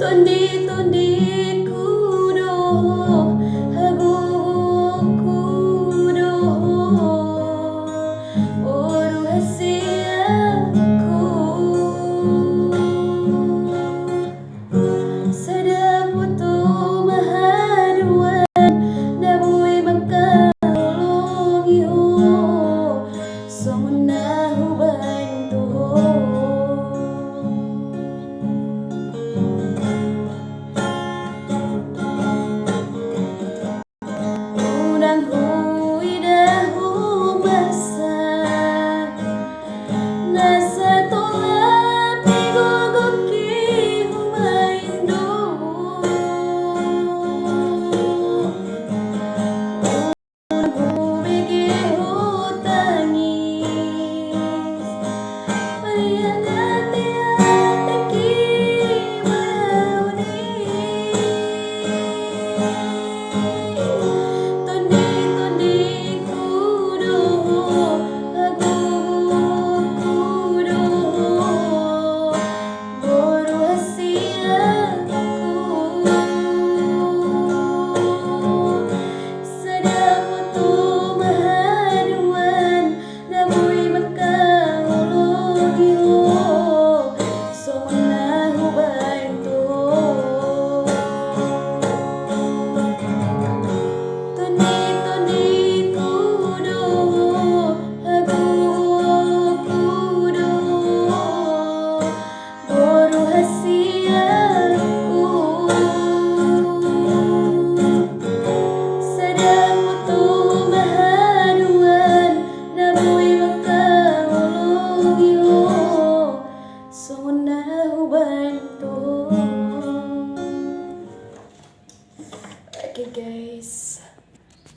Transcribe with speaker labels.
Speaker 1: Tondi-Tondiku doh, haguku doh, Boru hasiaku. Sadap putu mahaduan, nabui makalongi ho, somunahu bantu ho. Unang hui dahu masak, nasa tolak pigogoki humaindo. Unang hubigi hutangis, palihan hati-hati mauni. Tondi-Tondiku doh, haguku doh, Boru hasiaku. Sadap putu mahaduan, nabui makalongi ho, somunahu bantu ho. Tondi-Tondiku doh, haguku doh, Boru hasiaku. Sadap putu mahaduan, nabui makalongi ho, somunahu bantu. Oke guys.